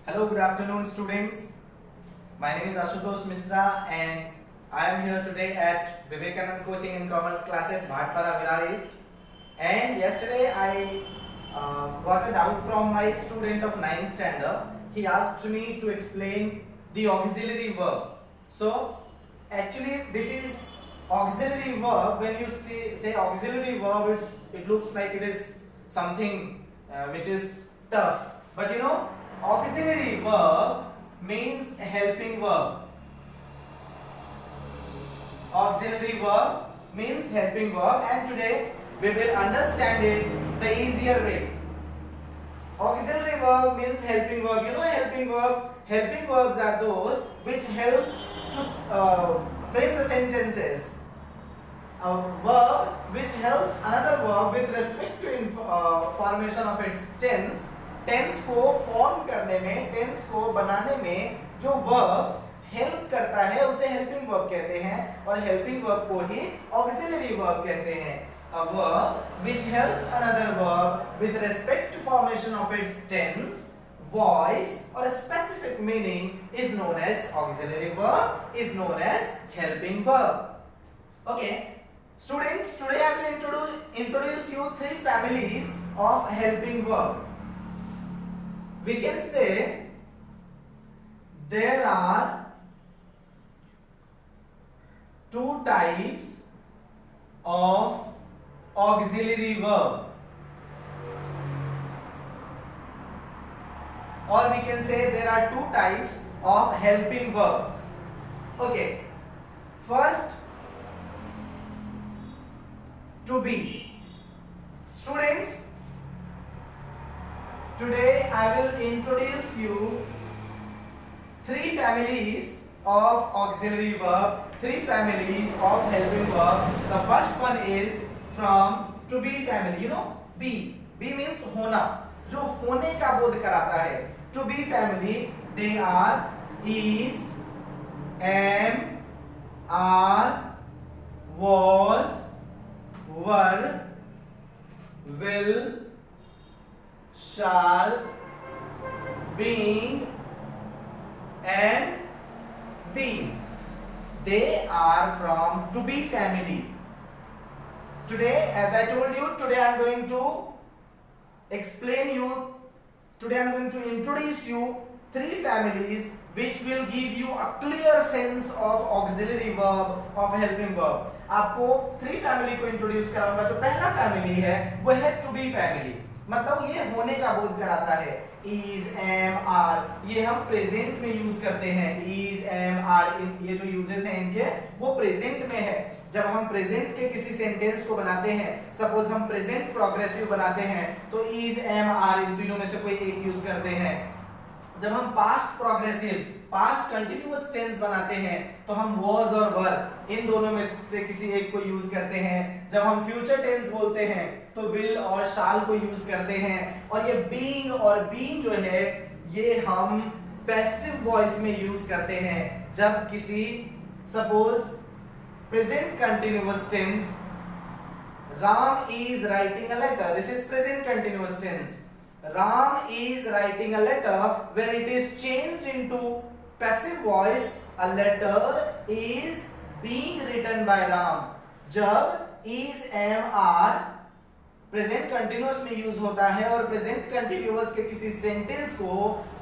Hello, good afternoon, students. My name is Ashutosh Misra, and I am here today at Vivekanand Coaching and Commerce Classes, Bhatpara, Virar East. And yesterday I got a doubt from my student of 9th standard. He asked me to explain the auxiliary verb. So, actually, this is auxiliary verb. When you say auxiliary verb, it looks like it is something which is tough. But you know, auxiliary verb means helping verb. Auxiliary verb means helping verb, and today we will understand it the easier way. Auxiliary verb means helping verb. You know, helping verbs are those which helps to frame the sentences. A verb which helps another verb with respect to formation of its tense. Tense को form करने में, tense को बनाने में जो verbs help करता है उसे हेल्पिंग वर्ब कहते हैं, और हेल्पिंग वर्ब को ही ऑक्सिलरी वर्ब कहते हैं. A verb which helps another verb with respect to formation of its tense, voice or a specific meaning is known as auxiliary verb, is known as helping verb. Okay, students, today I will introduce you three families of helping verb. We can say there are two types of auxiliary verb, or we can say there are two types of helping verbs. Okay, first, to be. Students, today I will introduce you three families of auxiliary verb, three families of helping verb. The first one is from to be family. You know, be means होना, जो होने का बोध कराता है. To be family, they are is, am, are, was, were, will, shall, being and being. They are from to be family. Today, as I told you, today I am going to explain you, today I am going to introduce you three families which will give you a clear sense of auxiliary verb, of helping verb. आपको three family को introduce कराऊंगा. जो पहला family है वो है to be family. मतलब ये होने का बोध कराता है. is, am, are, ये हम प्रेजेंट में यूज करते हैं. is, am, are, ये जो यूजेस हैं इनके वो प्रेजेंट में है. जब हम प्रेजेंट के किसी सेंटेंस को बनाते हैं, सपोज हम प्रेजेंट प्रोग्रेसिव बनाते हैं, तो is, am, are इन तीनों में से कोई एक यूज करते हैं. जब हम past progressive, past continuous tense बनाते हैं, तो हम was और were इन दोनों में से किसी एक को यूज करते हैं. जब हम फ्यूचर टेंस बोलते हैं तो will और shall को यूज करते हैं. और ये being और being जो है ये हम पैसिव वॉइस में यूज करते हैं. जब किसी suppose present continuous tense, Ram is writing a letter. This is present continuous tense. Ram is writing a letter. When it is changed into passive voice, a letter is being written by Ram. जब is, am, are present continuous में use होता है और present continuous के किसी sentence को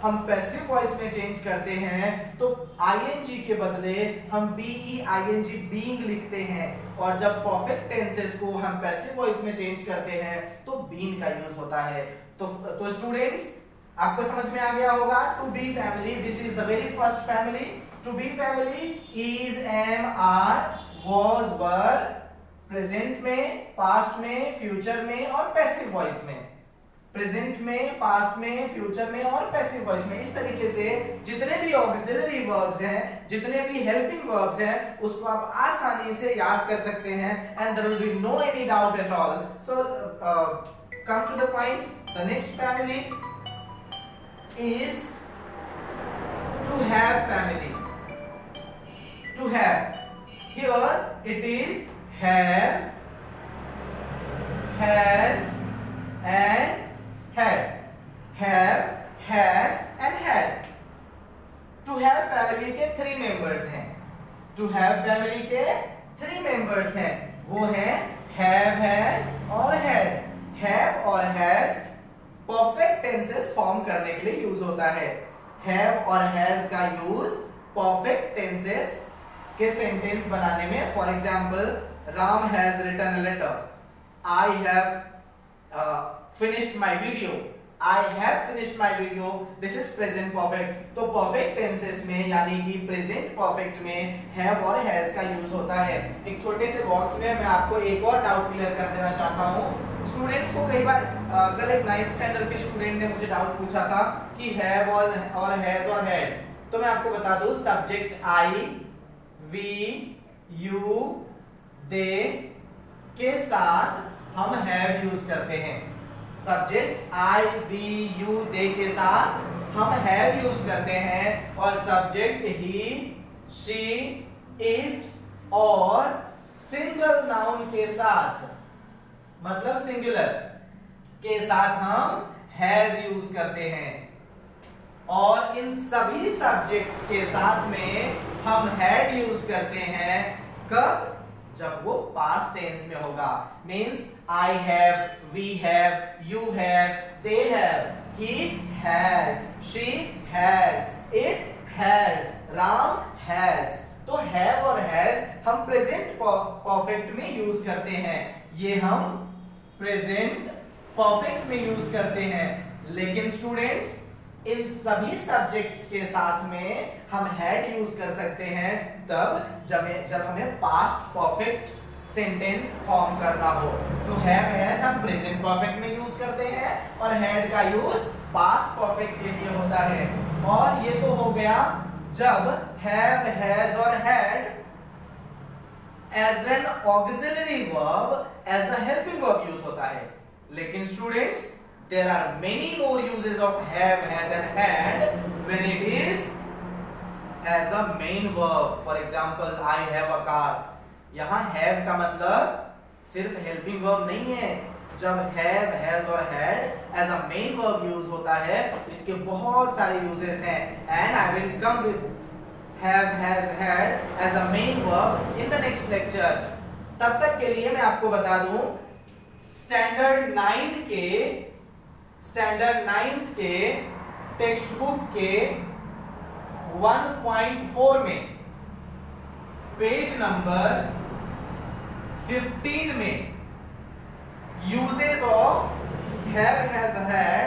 हम passive voice में चेंज करते हैं, तो ing के बदले हम being being लिखते हैं. और जब परफेक्ट टेंसेस को हम पैसिव वॉइस में चेंज करते हैं तो being का यूज होता है. तो स्टूडेंट्स, आपको समझ में आ गया होगा. To be family, this is the very first family. To be family is, am, are, was, were, present में, पास्ट में, फ्यूचर में और पैसिव वॉइस में. प्रेजेंट में, पास्ट में, फ्यूचर में और पैसिव वॉइस में. इस तरीके से जितने भी ऑक्सिलरी वर्ब्स हैं, जितने भी हेल्पिंग वर्ब्स हैं, उसको आप आसानी से याद कर सकते हैं. And there will be no any doubt at all. So come to the point. The next family is to have family. To have. Here it is have, has and had. Have, has and had. Members हैं। To have family के 3 members हैं, वो हैं have, has और had. Have और has perfect tenses form करने के लिए यूज होता है। हैव और हैज का यूज परफेक्ट टेंसेस के सेंटेंस बनाने में, for example Ram has written a letter, I have finished my video, I have finished my video, this is present perfect। तो perfect tenses में यानी कि present perfect में have और has का यूज होता है। एक छोटे से बॉक्स में मैं आपको एक और डाउट क्लियर कर देना चाहता हूँ। स्टूडेंट्स को कई बार कल एक 9th स्टैंडर्ड के स्टूडेंट ने मुझे डाउट पूछा था कि have और has और had, तो मैं आपको बता दूं subject I, we, you, they के साथ हम have यूज करते हैं। Subject I, we, you, they के साथ हम have यूज करते हैं, और सब्जेक्ट he, she, it और सिंगल नाउन के साथ, मतलब सिंगुलर के साथ हम has यूज करते हैं। और इन सभी सब्जेक्ट्स के साथ में हम had यूज करते हैं कब? जब वो पास्ट टेंस में होगा। Means I have, we have, you have, they have, he has, she has, it has, Ram has। तो have और has हम प्रेजेंट परफेक्ट में यूज करते हैं, ये हम प्रेजेंट परफेक्ट में यूज करते हैं। लेकिन स्टूडेंट्स इन सभी सब्जेक्ट्स के साथ में हम had यूज कर सकते हैं तब जब हमें पास्ट परफेक्ट सेंटेंस फॉर्म करना हो। तो have has हम प्रेजेंट परफेक्ट में यूज करते हैं और had का यूज पास्ट परफेक्ट के लिए होता है। और ये तो हो गया जब have, has और had as an auxiliary verb, as a helping verb use होता है। लेकिन students there are many more uses of have, has and had when it is as a main verb। For example, I have a car। यहाँ have का मतलब सिर्फ helping verb नहीं है। जब have, has और had as a main verb use होता है, इसके बहुत सारे uses हैं, and I will come with have, has, had as a main verb in the next lecture। तब तक के लिए मैं आपको बता दूं स्टैंडर्ड 9th के टेक्स्ट बुक के 1.4 में पेज नंबर 15 में uses of have, has, had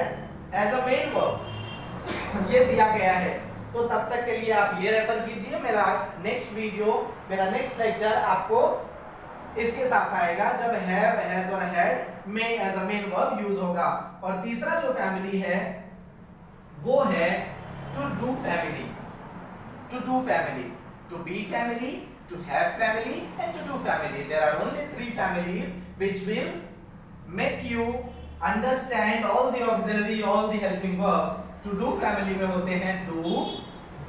as a main verb ये दिया गया है। तो तब तक के लिए आप ये रेफर कीजिए। मेरा नेक्स्ट लेक्चर आपको इसके साथ आएगा जब हैव, हैज और हैड में as a main verb use होगा। और तीसरा जो फैमिली है वो है to do family. To do family, to be family, to have family and to do family। There are only 3 families which will make you understand all the auxiliary, all the helping verbs। to do family में होते हैं do,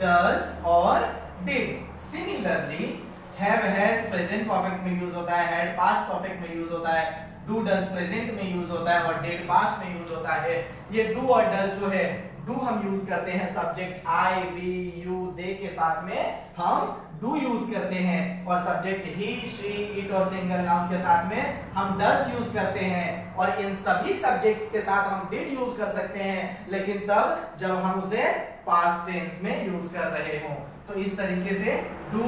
does और did। Similarly have, has present perfect में use होता है, had past perfect में use होता है, do, does present में यूज होता है और did past में यूज होता है। ये do और does जो है, do हम यूज करते हैं subject I, we, you, they के साथ में हम do यूज करते हैं, और सब्जेक्ट he, she, it और सिंगल नाउन के साथ में हम does यूज करते हैं। और इन सभी सब्जेक्ट्स के साथ हम did यूज कर सकते हैं, लेकिन तब जब हम उसे पास्ट टेंस में यूज कर रहे हों। तो इस तरीके से do,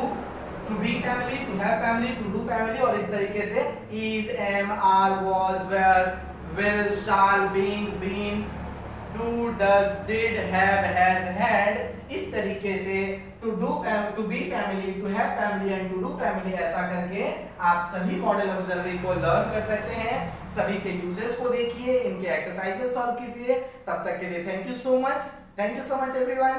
to be family, to have family, to do family, और इस तरीके से is, am, are, was, were, will, shall, being, been, do, does, did, have, has, had। इस तरीके से to be family, to have family and to do family ऐसा करके आप सभी मॉडल ऑक्सिलरी को लर्न कर सकते हैं। सभी के यूजेस को देखिए, इनके एक्सरसाइजेस सॉल्व कीजिए। तब तक के लिए thank you so much everyone.